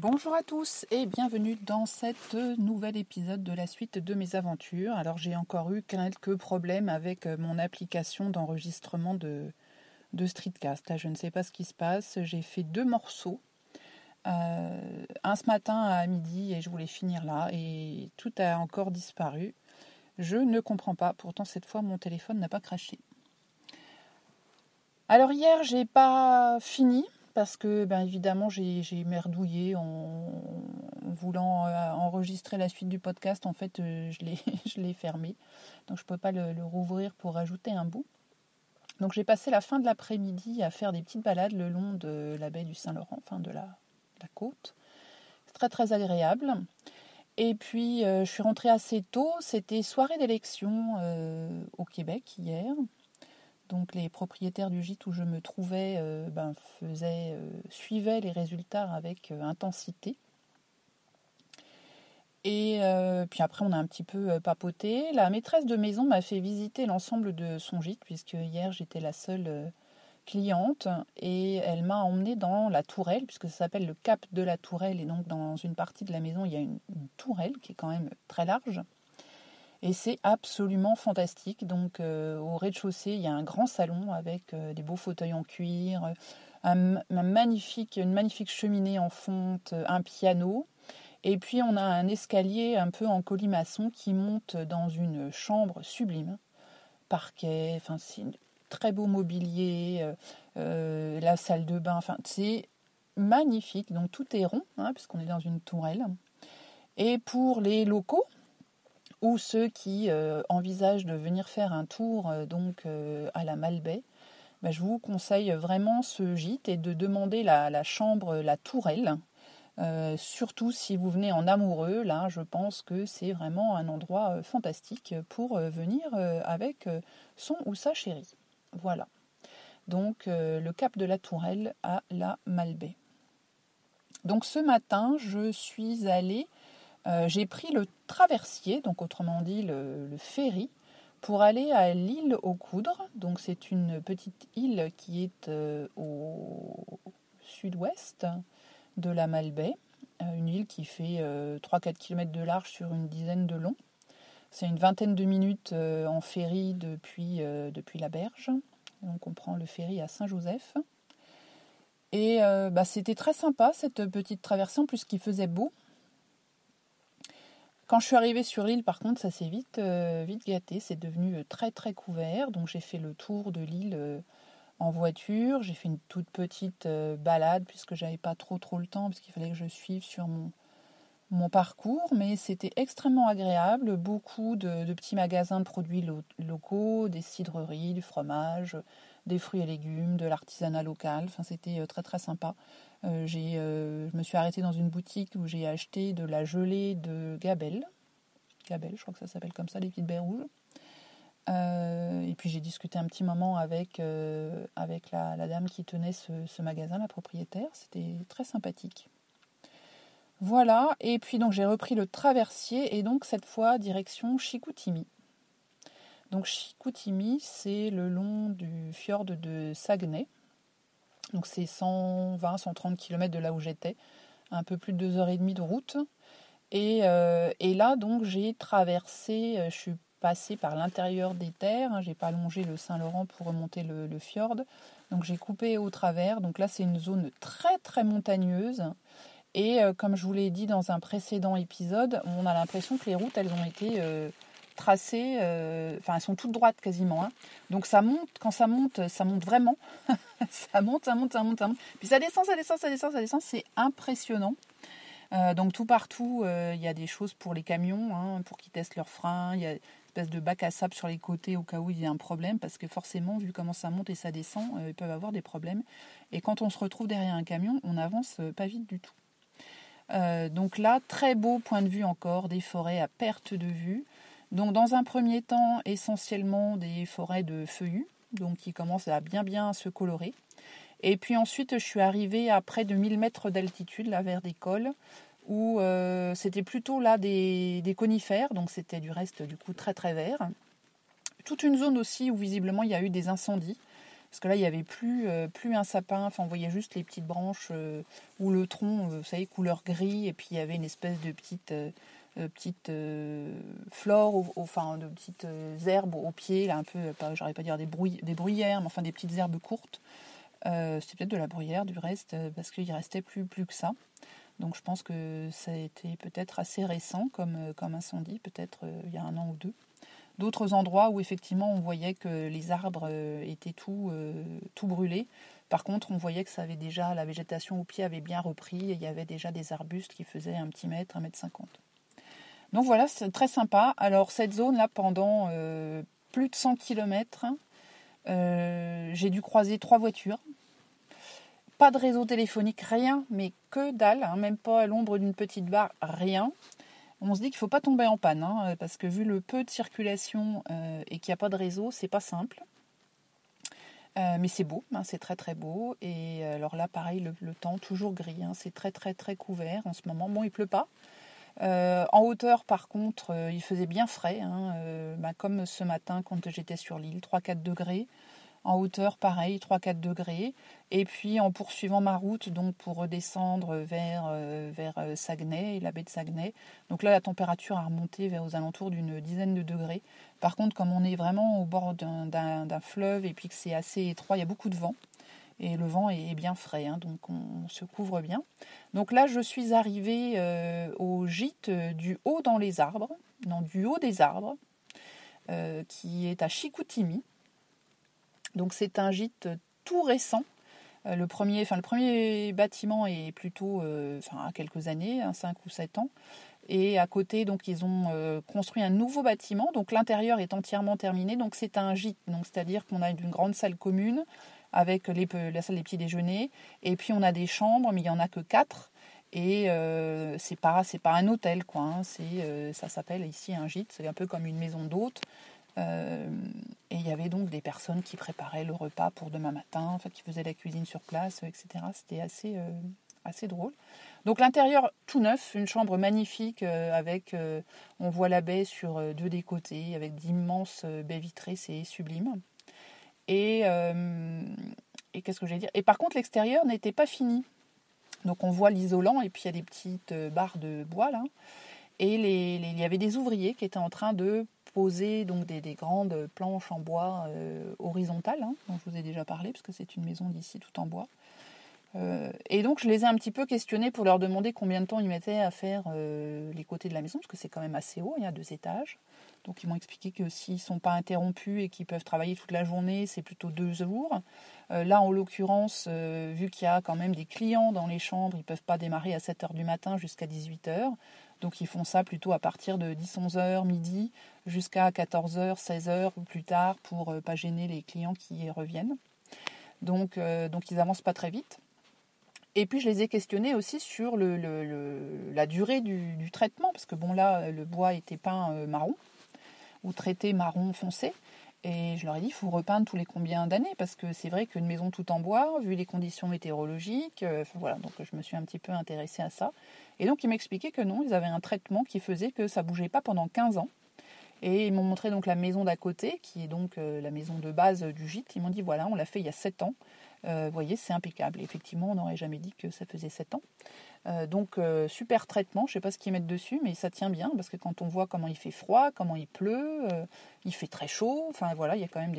Bonjour à tous et bienvenue dans cet nouvel épisode de la suite de mes aventures. Alors j'ai encore eu quelques problèmes avec mon application d'enregistrement de Streetcast. Là je ne sais pas ce qui se passe. J'ai fait 2 morceaux. Un ce matin à midi et je voulais finir là et tout a encore disparu. Je ne comprends pas. Pourtant cette fois mon téléphone n'a pas craché. Alors hier j'ai pas fini. Parce que, évidemment, j'ai merdouillé en voulant enregistrer la suite du podcast. En fait, je l'ai fermé. Donc, je ne peux pas le rouvrir pour rajouter un bout. Donc, j'ai passé la fin de l'après-midi à faire des petites balades le long de la baie du Saint-Laurent, enfin de la côte. C'est très, très agréable. Et puis, je suis rentrée assez tôt. C'était soirée d'élection au Québec hier. Donc les propriétaires du gîte où je me trouvais suivaient les résultats avec intensité. Et puis après on a un petit peu papoté. La maîtresse de maison m'a fait visiter l'ensemble de son gîte puisque hier j'étais la seule cliente et elle m'a emmenée dans la tourelle puisque ça s'appelle le Cap de la Tourelle et donc dans une partie de la maison il y a une tourelle qui est quand même très large. Et c'est absolument fantastique. Donc au rez-de-chaussée, il y a un grand salon avec des beaux fauteuils en cuir, une magnifique cheminée en fonte, un piano. Et puis on a un escalier un peu en colimaçon qui monte dans une chambre sublime. Parquet, enfin c'est très beau mobilier, la salle de bain, enfin c'est magnifique. Donc tout est rond, puisqu'on est dans une tourelle. Et pour les locaux, ou ceux qui envisagent de venir faire un tour à la Malbaie, je vous conseille vraiment ce gîte et de demander la chambre, la tourelle. Surtout si vous venez en amoureux, là je pense que c'est vraiment un endroit fantastique pour venir avec son ou sa chérie. Voilà. Donc le Cap de la Tourelle à la Malbaie. Donc ce matin, je suis allée j'ai pris le traversier, donc autrement dit le ferry, pour aller à l'île aux Coudres. Donc c'est une petite île qui est au sud-ouest de la Malbaie. Une île qui fait 3-4 km de large sur une dizaine de long. C'est une vingtaine de minutes en ferry depuis la berge. Donc on prend le ferry à Saint-Joseph. Et c'était très sympa cette petite traversée, en plus qu'il faisait beau. Quand je suis arrivée sur l'île, par contre, ça s'est vite gâté. C'est devenu très, très couvert. Donc, j'ai fait le tour de l'île en voiture. J'ai fait une toute petite balade puisque j'avais pas trop le temps, parce qu'il fallait que je suive sur mon parcours. Mais c'était extrêmement agréable. Beaucoup de petits magasins de produits locaux, des cidreries, du fromage, des fruits et légumes, de l'artisanat local. Enfin, c'était très, très sympa. Je me suis arrêtée dans une boutique où j'ai acheté de la gelée de Gabelle. Gabelle, je crois que ça s'appelle comme ça, les petites baies rouges. Et puis j'ai discuté un petit moment avec la dame qui tenait ce magasin, la propriétaire. C'était très sympathique. Voilà, et puis donc j'ai repris le traversier et donc cette fois direction Chicoutimi. Donc Chicoutimi, c'est le long du fjord de Saguenay. Donc c'est 120-130 km de là où j'étais, un peu plus de 2h30 de route. Et là, donc, j'ai traversé, je suis passée par l'intérieur des terres, j'ai pas longé le Saint-Laurent pour remonter le fjord. Donc j'ai coupé au travers. Donc là, c'est une zone très très montagneuse. Et comme je vous l'ai dit dans un précédent épisode, on a l'impression que les routes, elles ont été tracées, elles sont toutes droites quasiment. Donc ça monte, quand ça monte vraiment. ça monte. Puis ça descend, c'est impressionnant. Donc tout partout, il y a des choses pour les camions, pour qu'ils testent leurs freins. Il y a une espèce de bac à sable sur les côtés au cas où il y a un problème, parce que forcément, vu comment ça monte et ça descend, ils peuvent avoir des problèmes. Et quand on se retrouve derrière un camion, on n'avance pas vite du tout. Donc là, très beau point de vue encore, des forêts à perte de vue. Donc dans un premier temps, essentiellement des forêts de feuillus, donc qui commencent à bien se colorer. Et puis ensuite, je suis arrivée à près de 1000 mètres d'altitude, là vers des cols, où c'était plutôt là des conifères, donc c'était du reste du coup très très vert. Toute une zone aussi où visiblement il y a eu des incendies. Parce que là, il n'y avait plus un sapin, enfin on voyait juste les petites branches ou le tronc, vous savez, couleur gris, et puis il y avait une espèce de petite flore, enfin de petites herbes au pied, là un peu, j'arrive pas à dire des bruyères, mais enfin des petites herbes courtes. C'était peut-être de la bruyère du reste, parce qu'il restait plus que ça. Donc je pense que ça a été peut-être assez récent comme incendie, peut-être il y a 1 an ou 2. D'autres endroits où effectivement on voyait que les arbres étaient tout brûlés. Par contre, on voyait que ça avait déjà, la végétation au pied avait bien repris et il y avait déjà des arbustes qui faisaient 1 petit mètre, 1,50 m. Donc voilà, c'est très sympa. Alors cette zone-là, pendant plus de 100 km, j'ai dû croiser 3 voitures. Pas de réseau téléphonique, rien, mais que dalle, hein, même pas à l'ombre d'une petite barre, rien. On se dit qu'il ne faut pas tomber en panne, hein, parce que vu le peu de circulation et qu'il n'y a pas de réseau, c'est pas simple. Mais c'est beau, hein, c'est très très beau. Et alors là, pareil, le temps toujours gris, hein, c'est très très très couvert en ce moment. Bon, il pleut pas. En hauteur, par contre, il faisait bien frais, hein, comme ce matin quand j'étais sur l'île, 3-4 degrés. En hauteur, pareil, 3-4 degrés. Et puis, en poursuivant ma route, donc pour redescendre vers Saguenay, la baie de Saguenay. Donc là, la température a remonté vers aux alentours d'une dizaine de degrés. Par contre, comme on est vraiment au bord d'un fleuve et puis que c'est assez étroit, il y a beaucoup de vent. Et le vent est bien frais, hein, donc on se couvre bien. Donc là, je suis arrivée au gîte du Haut dans les arbres, non, du Haut des arbres, qui est à Chicoutimi. Donc c'est un gîte tout récent. Le premier bâtiment est plutôt à quelques années, 5 ou 7 ans. Et à côté, donc ils ont construit un nouveau bâtiment. Donc l'intérieur est entièrement terminé. Donc c'est un gîte. Donc c'est-à-dire qu'on a une grande salle commune avec la salle des petits déjeuners. Et puis on a des chambres, mais il n'y en a que 4. Et c'est pas un hôtel, quoi. Hein. Ça s'appelle ici un gîte. C'est un peu comme une maison d'hôte. Et il y avait donc des personnes qui préparaient le repas pour demain matin, qui faisaient la cuisine sur place, etc. C'était assez drôle. Donc l'intérieur tout neuf, une chambre magnifique avec, on voit la baie sur 2 des côtés, avec d'immenses baies vitrées, c'est sublime. Et qu'est-ce que j'allais dire ? Et par contre l'extérieur n'était pas fini. Donc on voit l'isolant et puis il y a des petites barres de bois là. Et il y avait des ouvriers qui étaient en train de poser donc des grandes planches en bois horizontales, hein, dont je vous ai déjà parlé, parce que c'est une maison d'ici tout en bois. Et donc je les ai un petit peu questionnés pour leur demander combien de temps ils mettaient à faire les côtés de la maison, parce que c'est quand même assez haut, il y a 2 étages. Donc ils m'ont expliqué que s'ils ne sont pas interrompus et qu'ils peuvent travailler toute la journée, c'est plutôt 2 jours. Là, en l'occurrence, vu qu'il y a quand même des clients dans les chambres, ils ne peuvent pas démarrer à 7h du matin jusqu'à 18h. Donc ils font ça plutôt à partir de 10-11h, midi, jusqu'à 14h, 16h ou plus tard pour ne pas gêner les clients qui reviennent. Donc ils n'avancent pas très vite. Et puis je les ai questionnés aussi sur la durée du traitement, parce que bon là, le bois était peint marron, ou traité marron foncé. Et je leur ai dit, il faut repeindre tous les combien d'années, parce que c'est vrai qu'une maison tout en bois, vu les conditions météorologiques, voilà, donc je me suis un petit peu intéressée à ça. Et donc ils m'expliquaient que non, ils avaient un traitement qui faisait que ça ne bougeait pas pendant 15 ans. Et ils m'ont montré donc la maison d'à côté, qui est donc la maison de base du gîte. Ils m'ont dit, voilà, on l'a fait il y a 7 ans. Vous voyez, c'est impeccable. Et effectivement, on n'aurait jamais dit que ça faisait 7 ans. Donc super traitement, je ne sais pas ce qu'ils mettent dessus, mais ça tient bien, parce que quand on voit comment il fait froid, comment il pleut, il fait très chaud, enfin voilà, il y a quand même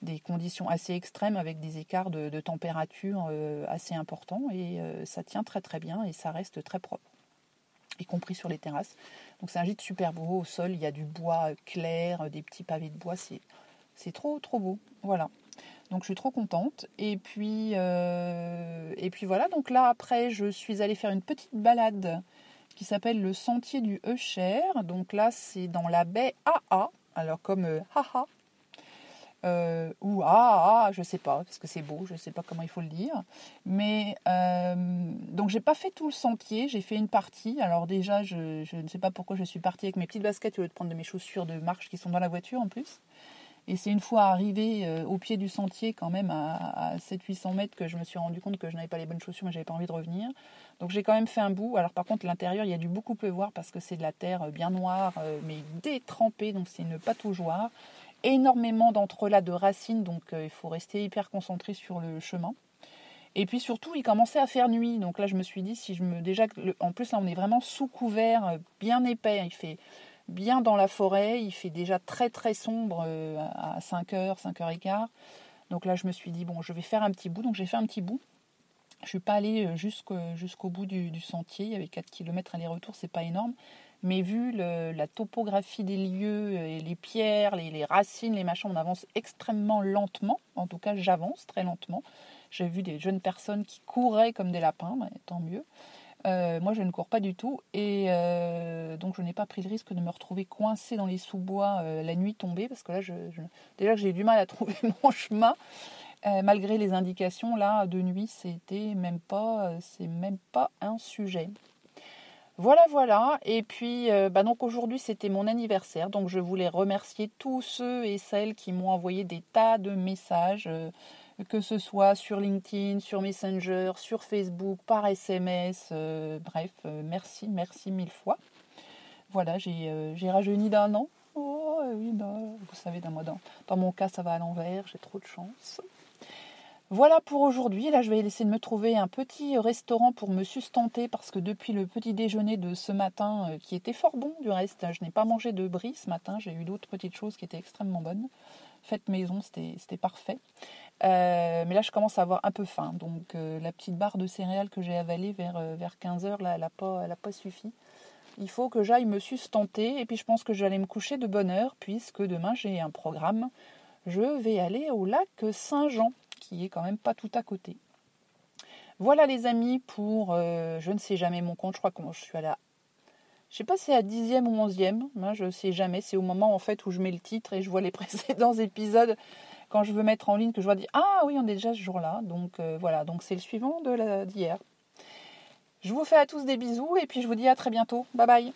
des conditions assez extrêmes avec des écarts de température assez importants, et ça tient très très bien et ça reste très propre, y compris sur les terrasses. Donc c'est un gîte super beau, au sol il y a du bois clair, des petits pavés de bois, c'est trop trop beau, voilà. Donc je suis trop contente. Et puis voilà, donc là après je suis allée faire une petite balade qui s'appelle le sentier du Eucher. Donc là c'est dans la baie AA, alors comme haha, ou ah, je sais pas, parce que c'est beau, je sais pas comment il faut le dire. Mais donc j'ai pas fait tout le sentier, j'ai fait une partie. Alors déjà je ne sais pas pourquoi je suis partie avec mes petites baskets au lieu de prendre de mes chaussures de marche qui sont dans la voiture en plus. Et c'est une fois arrivée au pied du sentier, quand même à 700-800 mètres, que je me suis rendu compte que je n'avais pas les bonnes chaussures, mais je n'avais pas envie de revenir. Donc j'ai quand même fait un bout. Alors par contre, l'intérieur, il y a dû beaucoup pleuvoir parce que c'est de la terre bien noire, mais détrempée, donc c'est une pataugeoire. énormément d'entrelacs de racines, donc il faut rester hyper concentré sur le chemin. Et puis surtout, il commençait à faire nuit. Donc là, je me suis dit, en plus, là, on est vraiment sous couvert, bien épais. Il fait bien dans la forêt. Il fait déjà très, très sombre à 5h, 5h15. Donc là, je me suis dit, bon, je vais faire un petit bout. Donc j'ai fait un petit bout. Je ne suis pas allée jusqu'au bout du sentier. Il y avait 4 km aller-retour, c'est pas énorme. Mais vu la topographie des lieux, et les pierres, les racines, les machins, on avance extrêmement lentement. En tout cas, j'avance très lentement. J'ai vu des jeunes personnes qui couraient comme des lapins, tant mieux. Moi, je ne cours pas du tout. Et donc, je n'ai pas pris le risque de me retrouver coincée dans les sous-bois la nuit tombée. Parce que là, déjà que j'ai eu du mal à trouver mon chemin. Malgré les indications, là, de nuit, c'est même pas un sujet. Voilà. Et puis, donc aujourd'hui, c'était mon anniversaire. Donc, je voulais remercier tous ceux et celles qui m'ont envoyé des tas de messages, que ce soit sur LinkedIn, sur Messenger, sur Facebook, par SMS. Merci 1000 fois. Voilà, j'ai rajeuni d'1 an. Oh oui, vous savez, dans mon cas, ça va à l'envers. J'ai trop de chance. Voilà pour aujourd'hui. Là, je vais essayer de me trouver un petit restaurant pour me sustenter parce que depuis le petit déjeuner de ce matin, qui était fort bon du reste, je n'ai pas mangé de brie ce matin. J'ai eu d'autres petites choses qui étaient extrêmement bonnes. Faites maison, c'était parfait. Mais là, je commence à avoir un peu faim. Donc, la petite barre de céréales que j'ai avalée vers 15h, là, elle n'a pas suffi. Il faut que j'aille me sustenter. Et puis, je pense que j'allais me coucher de bonne heure puisque demain, j'ai un programme. Je vais aller au lac Saint-Jean, qui est quand même pas tout à côté. Voilà les amis pour, je ne sais jamais mon compte, je crois que je suis à la, je sais pas si c'est à 10e ou 11e, hein, je ne sais jamais, c'est au moment en fait où je mets le titre et je vois les précédents épisodes, quand je veux mettre en ligne, que je vois dire, ah oui on est déjà ce jour-là, donc voilà, donc c'est le suivant d'hier. Je vous fais à tous des bisous et puis je vous dis à très bientôt, bye bye.